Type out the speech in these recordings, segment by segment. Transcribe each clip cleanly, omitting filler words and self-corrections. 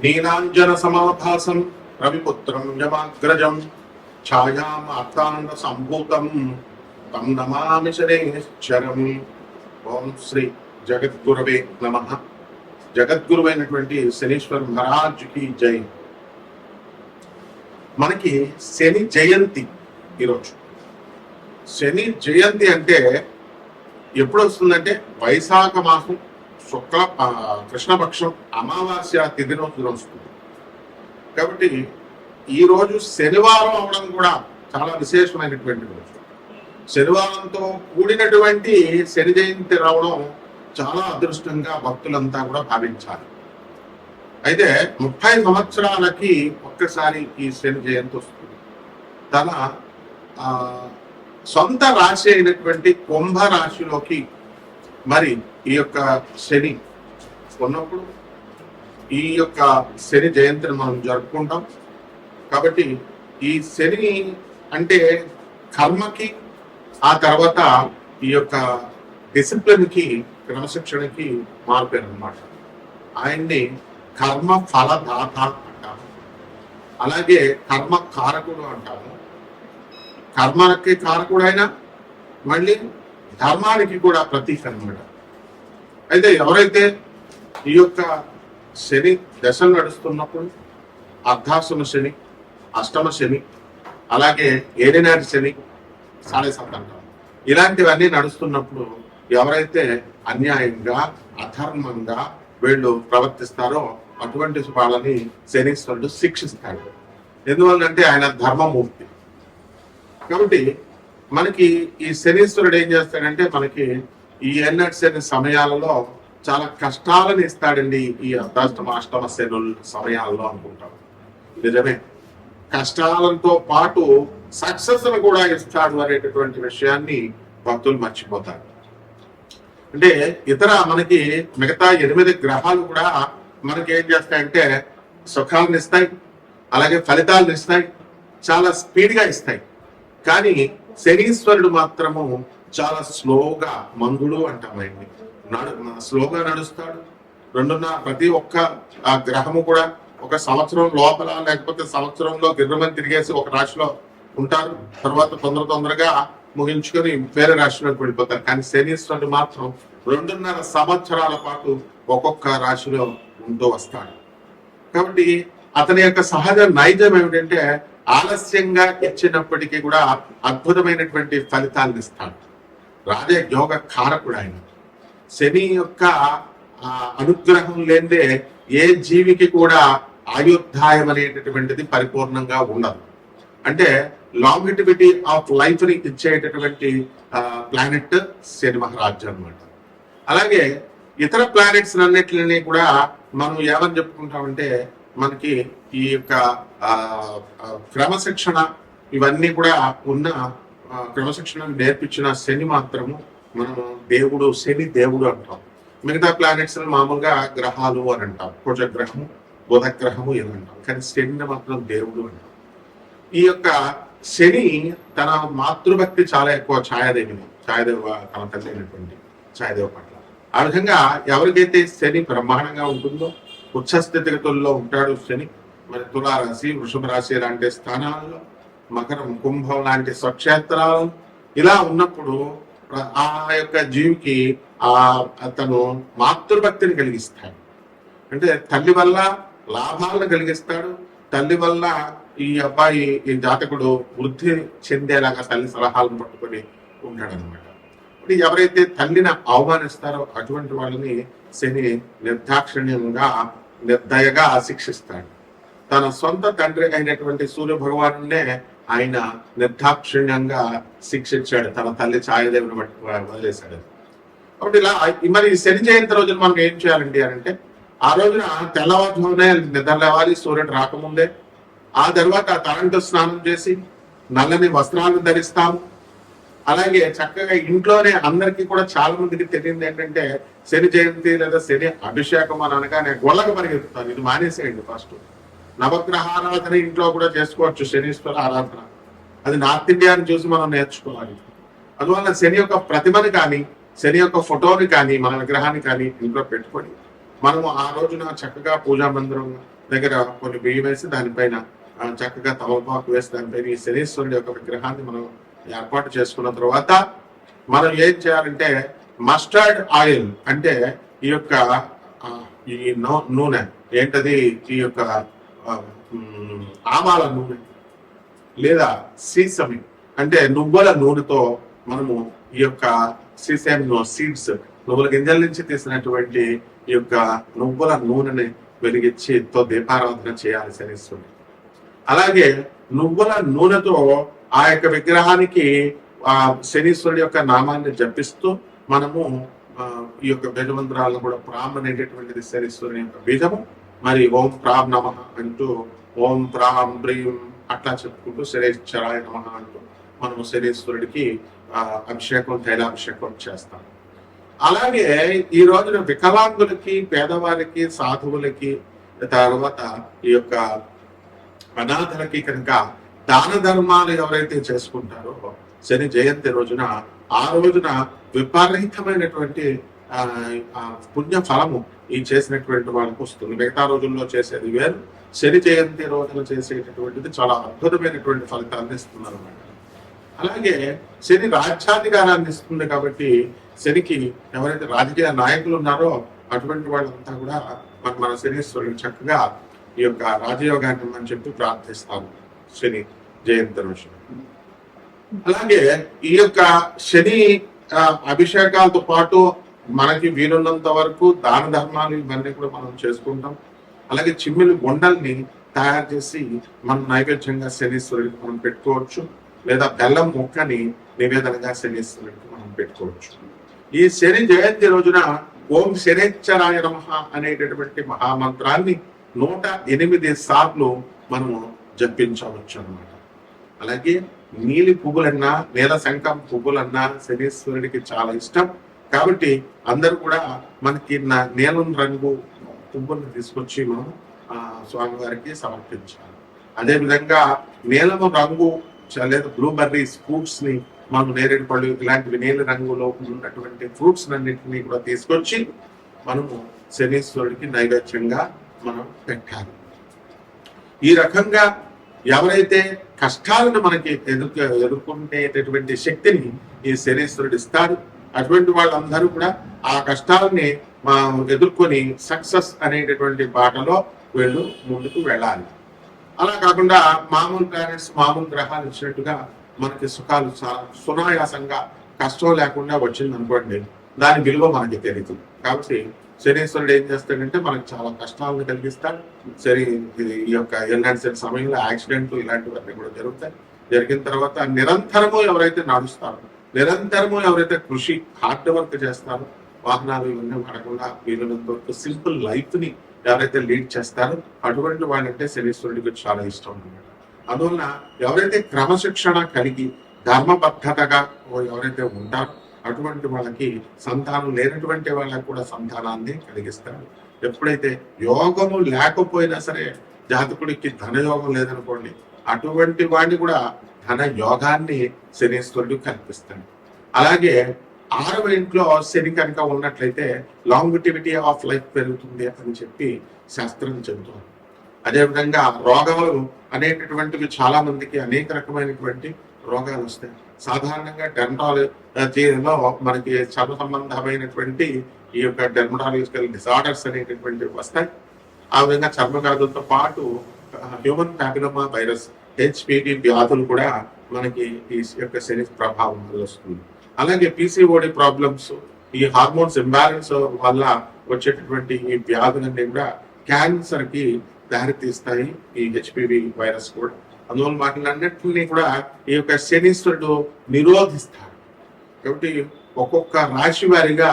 నీలాంజన సమాభాసం రవిపుత్రం యమాగ్రజం ఛాయామార్తాండ సంభూతం తం నమామి శనేశ్వరం. ఓం శ్రీ జగద్గురవే నమః. జగద్గురువైనటువంటి శనీశ్వర మహారాజుకి జై. మనకి శని జయంతి ఈరోజు. శని జయంతి అంటే ఎప్పుడు వస్తుందంటే వైశాఖ మాసం శుక్ల కృష్ణపక్షం అమావాస్య తిథి రోజున వస్తుంది. కాబట్టి ఈ రోజు శనివారం అవడం కూడా చాలా విశేషమైనటువంటి రోజు. శనివారంతో కూడినటువంటి శని జయంతి రావడం చాలా అదృష్టంగా భక్తులంతా కూడా భావించాలి. అయితే 30 సంవత్సరాలకి ఒక్కసారి ఈ శని జయంతి వస్తుంది. తన సొంత రాశి అయినటువంటి కుంభ రాశిలోకి మరి ఈ యొక్క శని ఉన్నప్పుడు ఈ యొక్క శని జయంతిని మనం జరుపుకుంటాం. కాబట్టి ఈ శని అంటే కర్మకి, ఆ తర్వాత ఈ యొక్క డిసిప్లిన్కి, క్రమశిక్షణకి మారిపోయారు అనమాట. ఆయన్ని కర్మ ఫలదాత అంటాము, అలాగే కర్మ కారకుడు అంటాము. కర్మకి కారకుడు అయినా మళ్ళీ ధర్మానికి కూడా ప్రతీక అనమాట. అయితే ఎవరైతే ఈ యొక్క శని దశలు నడుస్తున్నప్పుడు అర్ధాశ్రమ శని, అష్టమ శని, అలాగే ఏలినాటి శని, సాడే సంతానం ఇలాంటివన్నీ నడుస్తున్నప్పుడు ఎవరైతే అన్యాయంగా అధర్మంగా వీళ్ళు ప్రవర్తిస్తారో అటువంటి వాళ్ళని శనీశ్వరుడు శిక్షిస్తాడు. ఎందువల్లంటే ఆయన ధర్మమూర్తి. కాబట్టి మనకి ఈ శనీశ్వరుడు ఏం చేస్తాడంటే మనకి ఈ ఎన్నటి శని సమయాలలో చాలా కష్టాలను ఇస్తాడండి. ఈ అర్ధాష్టమ అష్టమ శనుల సమయాల్లో అనుకుంటాం. నిజమే, కష్టాలతో పాటు సక్సెస్ కూడా ఇస్తాడు అనేటటువంటి విషయాన్ని భక్తులు మర్చిపోతారు. అంటే ఇతర మనకి మిగతా 8 గ్రహాలు కూడా మనకి ఏం చేస్తాయంటే సుఖాలను ఇస్తాయి, అలాగే ఫలితాలను ఇస్తాయి, చాలా స్పీడ్గా ఇస్తాయి. కానీ శనీశ్వరుడు మాత్రము చాలా స్లోగా, మందుడు అంటామైంది, స్లోగా నడుస్తాడు. ప్రతి ఒక్క గ్రహము కూడా ఒక సంవత్సరం లోపల లేకపోతే సంవత్సరంలో గిర్రమని తిరిగేసి ఒక రాశిలో ఉంటారు. తర్వాత తొందరగా ముగించుకొని వేరే రాశిలోకి వెళ్ళిపోతారు. కానీ శనీశ్వరుడు మాత్రం 2.5 సంవత్సరాల పాటు ఒక్కొక్క రాశిలో ఉంటూ వస్తాడు. కాబట్టి అతని యొక్క సహజ నైజం ఏమిటంటే ఆలస్యంగా ఇచ్చినప్పటికీ కూడా అద్భుతమైనటువంటి ఫలితాలను ఇస్తాడు. రాజయోగ కారకుడు ఆయన. శని యొక్క అనుగ్రహం లేదే ఏ జీవికి కూడా ఆయుర్దాయం అనేటటువంటిది పరిపూర్ణంగా ఉండదు. అంటే లాంగిటివిటీ ఆఫ్ లైఫ్ ని ఇచ్చేటటువంటి ప్లానెట్ శని మహారాజు అనమాట. అలాగే ఇతర ప్లానెట్స్ అన్నిటిని కూడా మనం ఏమని చెప్పుకుంటామంటే మనకి ఈ యొక్క క్రమశిక్షణ ఇవన్నీ కూడా ఉన్న క్రమశిక్షణ నేర్పించిన శని మాత్రము మనము దేవుడు, శని దేవుడు అంటాం. మిగతా ప్లానెట్స్ మామూలుగా గ్రహాలు అని అంటాం, కుజగ్రహము, బుధగ్రహము ఇలా అంటాం. కానీ శని మాత్రం దేవుడు అంటాం. ఈ యొక్క శని తన మాతృభక్తి చాలా ఎక్కువ ఛాయాదేవ తన తల్లి అయినటువంటి ఛాయాదేవ పట్ల. ఆ విధంగా ఎవరికైతే శని బ్రహ్మాండంగా ఉంటుందో, ఉచ్చ స్థితిగతుల్లో ఉంటాడు శని. మరి తులారాశి, వృషభ రాశి లాంటి స్థానాల్లో, మకరం, కుంభం లాంటి స్వక్షేత్రాలు ఇలా ఉన్నప్పుడు ఆ యొక్క జీవికి అతను మాతృభక్తిని కలిగిస్తాడు. అంటే తల్లి వల్ల లాభాలను కలిగిస్తాడు. తల్లి వల్ల ఈ అబ్బాయి, ఈ జాతకుడు వృద్ధి చెందేలాగా తల్లి సలహాలను పట్టుకొని ఉంటాడు అనమాట. ఎవరైతే తల్లిని అవమానిస్తారో అటువంటి వాళ్ళని శని నిర్దాక్షిణ్యంగా, నిర్దయగా శిక్షిస్తాడు. తన సొంత తండ్రి అయినటువంటి సూర్య భగవానునే ఆయన నిర్దాక్షిణ్యంగా శిక్షించాడు. తన తల్లి ఛాయాదేవిని వదిలేశాడు. కాబట్టి ఇలా మరి శని జయంతి రోజున మనం ఏం చేయాలండి అంటే ఆ రోజున తెల్లవారుజామునే నిద్ర లేవాలి, సూర్యుడు రాకముందే. ఆ తర్వాత తలంటు స్నానం చేసి నల్లని వస్త్రాలను ధరిస్తాము. అలాగే చక్కగా ఇంట్లోనే అందరికీ కూడా చాలా మందికి తెలియదు ఏంటంటే శని జయంతి లేదా శని అభిషేకం అని అనగానే గొల్లగా పరిగెత్తుతారు. ఇది మానేసేయండి. ఫస్ట్ నవగ్రహ ఆరాధన ఇంట్లో కూడా చేసుకోవచ్చు, శనీశ్వర ఆరాధన. అది నార్త్ ఇండియాని చూసి మనం నేర్చుకోవాలి. అందువల్ల శని యొక్క ప్రతిమని కానీ, శని యొక్క ఫోటోని కానీ, మన విగ్రహాన్ని కానీ ఇంట్లో పెట్టుకొని మనము ఆ రోజున చక్కగా పూజా మందిరం దగ్గర కొన్ని బియ్యం వేసి దానిపైన చక్కగా తమలపాకు వేసి దానిపైన ఈ శనీశ్వరుడి యొక్క విగ్రహాన్ని మనం ఏర్పాటు చేసుకున్న తర్వాత మనం ఏం చేయాలంటే మస్టర్డ్ ఆయిల్ అంటే ఈ యొక్క ఈ నూనె ఏంటది, ఈ యొక్క ఆవాల నూనె లేదా సీసమి అంటే నువ్వుల నూనెతో మనము ఈ యొక్క సీసమ్ సీడ్స్ నువ్వుల గింజల నుంచి తీసినటువంటి ఈ యొక్క నువ్వుల నూనెని వెలిగించి దీపారాధన చేయాలి శనీశ్వరుడు. అలాగే నువ్వుల నూనెతో ఆ యొక్క విగ్రహానికి ఆ శనీశ్వరుడి యొక్క నామాన్ని జపిస్తూ మనము ఈ యొక్క బీజమంత్రాలను కూడా ప్రామ్ అనేటటువంటిది శనీశ్వరుని యొక్క బీజము. మరి ఓం ప్రామ్ నమః అంటూ ఓం ప్రాం బ్రీం అట్లా చెప్పుకుంటూ శనేశ్వరాయ నమః అంటూ మనము శనీశ్వరుడికి అభిషేకం తైలాభిషేకం చేస్తాం. అలాగే ఈ రోజున వికలాంగులకి, పేదవారికి, సాధువులకి, తర్వాత ఈ యొక్క అనాథలకి కనుక దాన ధర్మాలు ఎవరైతే చేసుకుంటారో శని జయంతి రోజున ఆ రోజున విపరీతమైనటువంటి పుణ్య ఫలము ఈ చేసినటువంటి వాళ్ళకు వస్తుంది. మిగతా రోజుల్లో చేసేది వేరు, శని జయంతి రోజున చేసేటటువంటిది చాలా అద్భుతమైనటువంటి ఫలితాన్ని ఇస్తుంది అన్నమాట. అలాగే శని రాజ్యాధికారాన్ని ఇస్తుంది కాబట్టి శనికి ఎవరైతే రాజకీయ నాయకులు ఉన్నారో అటువంటి వాళ్ళంతా కూడా మన శనీశ్వరుడు చక్కగా ఈ యొక్క రాజయోగాన్ని అని చెప్పి ప్రార్థిస్తాము శని జయంతి రోజు. అలాగే ఈ యొక్క శని అభిషేకాలతో పాటు మనకి వీలున్నంత వరకు దాన ధర్మాలు ఇవన్నీ కూడా మనం చేసుకుంటాం. అలాగే చిమ్మిలి బొండల్ని తయారు చేసి మనం నైవేద్యంగా శనీశ్వరుడికి మనం పెట్టుకోవచ్చు, లేదా బెల్లం ముక్కని నివేదనగా శనీశ్వరుడికి మనం పెట్టుకోవచ్చు. ఈ శని జయంతి రోజున ఓం శనేశ్వరాయ నమః అనేటటువంటి మహామంత్రాన్ని 108 సార్లు మనము జపించవచ్చు అన్నమాట. అలాగే నీలి పువ్వులన్నా, నీల శంఖం పువ్వులన్నా శనీశ్వరుడికి చాలా ఇష్టం కాబట్టి అందరూ కూడా మనకి నీలం రంగు పువ్వులను తీసుకొచ్చి మనం స్వామివారికి సమర్పించాలి. అదేవిధంగా నీలము రంగు లేదా బ్లూబెర్రీస్ ఫ్రూట్స్ ని మనం నేరేడు పళ్ళు ఇలాంటివి నీల రంగులో ఉన్నటువంటి ఫ్రూట్స్ అన్నింటినీ కూడా తీసుకొచ్చి మనము శనీశ్వరుడికి నైవేద్యంగా మనం పెట్టాలి. ఈ రకంగా ఎవరైతే కష్టాలను మనకి ఎదుర్కొనేటటువంటి శక్తిని ఈ శనీశ్వరుడు ఇస్తాడు, అటువంటి వాళ్ళందరూ కూడా ఆ కష్టాలని ఎదుర్కొని సక్సెస్ అనేటటువంటి బాటలో వీళ్ళు ముందుకు వెళ్ళాలి. అలా కాకుండా మామూలు ప్లానెట్స్, మామూలు గ్రహాలు ఇచ్చినట్టుగా మనకి సుఖాలు సునాయాసంగా కష్టం లేకుండా వచ్చింది అనుకోండి, దాని విలువ మనకి తెలియదు. కాబట్టి శనీశ్వరుడు ఏం చేస్తాడంటే మనకి చాలా కష్టాలను కలిగిస్తాడు. సరే ఈ యొక్క ఎలాంటి సమయంలో యాక్సిడెంట్లు ఇలాంటివన్నీ కూడా జరుగుతాయి. జరిగిన తర్వాత నిరంతరము ఎవరైతే నడుస్తారో, నిరంతరము ఎవరైతే కృషి హార్డ్ వర్క్ చేస్తారో, వాహనాలు ఇవన్నీ వాడకుండా వీలున్నంత వరకు సింపుల్ లైఫ్ ని ఎవరైతే లీడ్ చేస్తారో అటువంటి వాళ్ళంటే శనీశ్వరుడికి చాలా ఇష్టం అన్నమాట. అందువలన ఎవరైతే క్రమశిక్షణ కలిగి ధర్మబద్ధతగా ఎవరైతే ఉంటారో అటువంటి వాళ్ళకి సంతానం లేనటువంటి వాళ్ళకి కూడా సంతానాన్ని కలిగిస్తారు. ఎప్పుడైతే యోగము లేకపోయినా సరే, జాతకుడికి ధనయోగం లేదనుకోండి, అటువంటి వాడిని కూడా ధన యోగాన్ని శనీశ్వరుడు కల్పిస్తాడు. అలాగే 6వ ఇంట్లో శని కనుక ఉన్నట్లయితే లాంగిటివిటీ ఆఫ్ లైఫ్ పెరుగుతుంది అని చెప్పి శాస్త్రం చెబుతుంది. అదేవిధంగా రోగాలు అనేటటువంటివి చాలా మందికి అనేక రకమైనటువంటి రోగాలు వస్తాయి. సాధారణంగా డెర్మటాలజీలో మనకి చర్మ సంబంధమైనటువంటి ఈ యొక్క డెర్మటాలజికల్ డిసార్డర్స్ అనేటటువంటివి వస్తాయి. ఆ విధంగా చర్మ వ్యాధులతో పాటు హ్యూమన్ ప్యాపిలోమా వైరస్ HPV వ్యాధులు కూడా మనకి ఈ యొక్క శని ప్రభావం వల్ల వస్తుంది. అలాగే PCOD ప్రాబ్లమ్స్, ఈ హార్మోన్స్ ఇంబ్యాలెన్స్ వల్ల వచ్చేటటువంటి ఈ వ్యాధులన్నీ కూడా క్యాన్సర్ కి దారి తీస్తాయి, ఈ HPV వైరస్ కూడా. అందువల్ల వాటిలన్నింటినీ కూడా ఈ యొక్క శనీశ్వరుడు నిరోధిస్తాడు. కాబట్టి ఒక్కొక్క రాశి వారిగా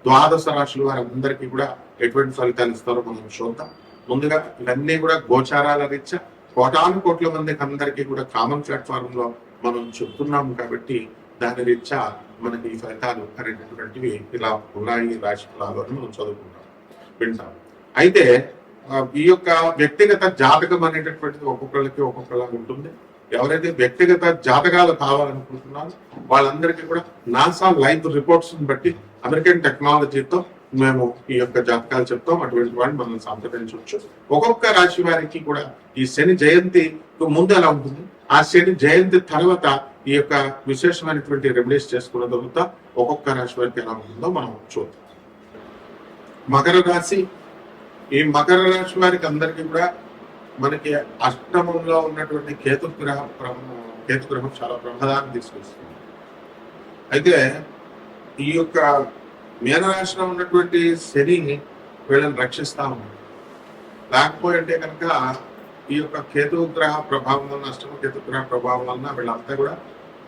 12 రాశుల వారి అందరికీ కూడా ఎటువంటి ఫలితాలు ఇస్తారో మనం చూద్దాం. ముందుగా ఇవన్నీ కూడా గోచారాల రీత్యా కోటాను కోట్ల మందికి అందరికీ కూడా కామన్ ప్లాట్ఫామ్ లో మనం చెప్తున్నాము కాబట్టి దాని రీత్యా మనకి ఈ ఫలితాలు అనేటటువంటివి ఇలా ఉన్నాయి రాశి ఫలాలు అని మనం చదువుకుంటాం, వింటాం. అయితే ఈ యొక్క వ్యక్తిగత జాతకం అనేటటువంటిది ఒక్కొక్కరికి ఒక్కొక్కలా ఉంటుంది. ఎవరైతే వ్యక్తిగత జాతకాలు కావాలనుకుంటున్నారో వాళ్ళందరికీ కూడా నాసా లైవ్ రిపోర్ట్స్ బట్టి అమెరికన్ టెక్నాలజీతో మేము ఈ యొక్క జాతకాలు చెప్తాం. అటువంటి వాడిని మనం సంప్రదించవచ్చు. ఒక్కొక్క రాశి వారికి కూడా ఈ శని జయంతి ముందు ఎలా ఉంటుంది, ఆ శని జయంతి తర్వాత ఈ యొక్క విశేషమైనటువంటి రెమెడీస్ చేసుకున్న తర్వాత ఒక్కొక్క రాశి వారికి ఎలా ఉంటుందో మనం చూద్దాం. మకర రాశి. ఈ మకర రాశి వారికి అందరికీ కూడా మనకి అష్టమంలో ఉన్నటువంటి కేతుగ్రహం చాలా ప్రమాదాన్ని తీసుకొస్తుంది. అయితే ఈ యొక్క మీనరాశిలో ఉన్నటువంటి శని వీళ్ళని రక్షిస్తా ఉన్నాడు. లేకపోతే కనుక ఈ యొక్క కేతుగ్రహ ప్రభావం వలన, అష్టమ కేతుగ్రహ ప్రభావం వలన వీళ్ళంతా కూడా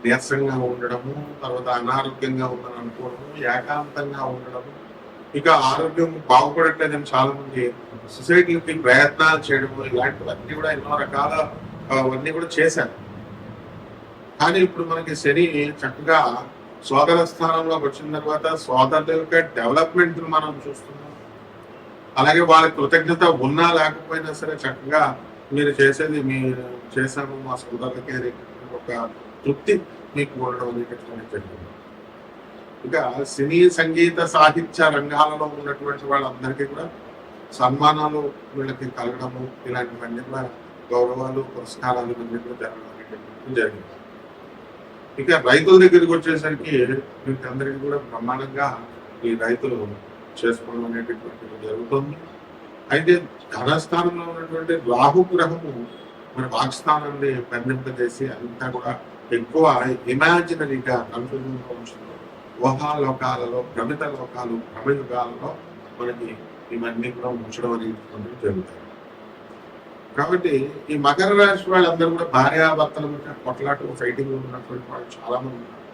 నీరసంగా ఉండడము, తర్వాత అనారోగ్యంగా ఉందని అనుకోవడము, ఏకాంతంగా ఉండడము, ఇక ఆరోగ్యం బాగుపడట్లేదని చాలా మంది సొసైటీకి ప్రయత్నాలు చేయడము, ఇలాంటివన్నీ కూడా ఎన్నో రకాల అవన్నీ కూడా చేశారు. కానీ ఇప్పుడు మనకి శని చక్కగా సోదర స్థానంలోకి వచ్చిన తర్వాత సోదరుల యొక్క డెవలప్మెంట్ మనం చూస్తున్నాం. అలాగే వాళ్ళ కృతజ్ఞత ఉన్నా లేకపోయినా సరే చక్కగా మీరు చేసేది మీరు చేశాము మా సోదరులకి ఒక తృప్తి మీకు ఉండడం అనేటటువంటి జరిగింది. ఇక సినీ సంగీత సాహిత్య రంగాలలో ఉన్నటువంటి వాళ్ళందరికీ కూడా సన్మానాలు వీళ్ళకి కలగడము, ఇలాంటివన్నీ కూడా గౌరవాలు పురస్కారాలు ఇవన్నీ కూడా జరగడం అనేటటువంటి జరిగింది. ఇక రైతుల దగ్గరికి వచ్చేసరికి వీళ్ళందరికీ కూడా బ్రహ్మాండంగా ఈ రైతులు చేసుకోవడం అనేటటువంటిది జరుగుతుంది. అయితే ధనస్థానంలో ఉన్నటువంటి రాహు గ్రహము మన వాక్స్థానాన్ని బంధింపజేసి అంతా కూడా ఎక్కువ ఇమాజినరీగా కన్ఫ్యూజన్గా ఉంచుతుంది. ఊహాలోకాలలో, భ్రమిత లోకాలు, భ్రమయుగాలలో మనకి ఇవన్నీ కూడా ఉంచడం అనేటువంటివి జరుగుతాయి. కాబట్టి ఈ మకర రాశి వాళ్ళందరూ కూడా భార్యాభర్తల మధ్య కొట్లాట ఫైటింగ్ ఉన్నటువంటి వాళ్ళు చాలా మంది ఉన్నారు.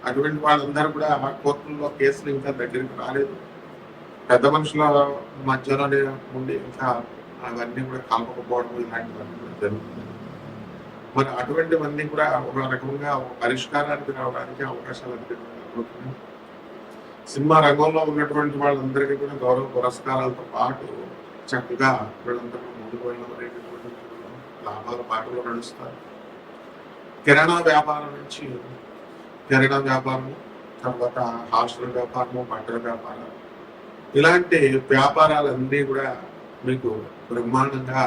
అటువంటి వాళ్ళందరూ కూడా కోర్టుల్లో కేసులు ఇంకా దగ్గరికి రాలేదు. పెద్ద మనుషుల మధ్యలోనే ఉండి ఇంకా అవన్నీ కూడా కలపకపోవడం ఇలాంటివన్నీ కూడా జరుగుతుంది. మరి అటువంటివన్నీ కూడా ఒక రకంగా పరిష్కారానికి రావడానికి అవకాశాలు అనిపిస్తున్నాయి. సినిమా రంగంలో ఉన్నటువంటి వాళ్ళందరికీ కూడా గౌరవ పురస్కారాలతో పాటు చక్కగా వీళ్ళందరూ ముందుకు వెళ్ళడం అనేటటువంటి లాభాల బాటలో నడుస్తారు. కిరాణా వ్యాపారం నుంచి కిరాణా వ్యాపారము, తర్వాత హాస్టల్ వ్యాపారము, బట్టల వ్యాపారం, ఇలాంటి వ్యాపారాలన్నీ కూడా మీకు బ్రహ్మాండంగా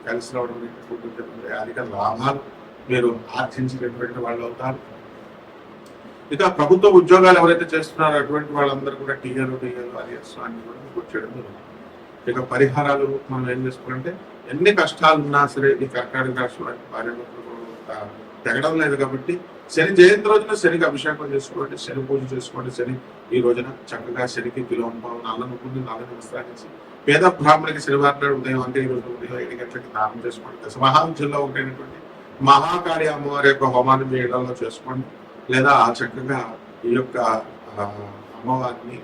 కలిసి రావడం అనేటటువంటి అధిక లాభాలు మీరు ఆర్జించినటువంటి వాళ్ళు అవుతారు. ఇక ప్రభుత్వ ఉద్యోగాలు ఎవరైతే చేస్తున్నారో అటువంటి వాళ్ళందరూ కూడా టీఏలు ఆర్ఎస్ అన్ని కూడా మీకు వచ్చేయడం. ఇక పరిహారాలు మనం ఏం చేసుకోవాలంటే ఎన్ని కష్టాలు ఉన్నా సరే ఈ కర్కాటక రాశి వారికి భార్యాభర్తలు తెగడం లేదు కాబట్టి శని జయంతి రోజున శనికి అభిషేకం చేసుకోండి, శని పూజ చేసుకోండి. శని ఈ రోజున చక్కగా శనికి పిలువంపావు నల్లని పుండి నల్లని వస్త్రాన్ని పేద బ్రాహ్మణికి శనివారం నాడు ఉదయం అంటే ఈ రోజు ఉదయం 7 గంటలకి దానం చేసుకోండి. దశమహావిద్యలో ఒకటైనటువంటి మహాకాళి అమ్మవారి యొక్క హోమాన్ని మీ ఇళ్లలో చేసుకోండి. లేదా చక్కగా ఈ యొక్క అమ్మవారిని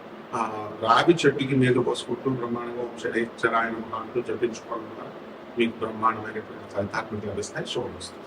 రావి చెట్టుకి నీళ్లు పోసుకుంటూ బ్రహ్మాండంగా శరీరాయన అంటూ జపించుకోవడం వల్ల మీకు బ్రహ్మాండమైనటువంటి ఫలితాత్మక లభిస్తాయి. శుభమస్తు.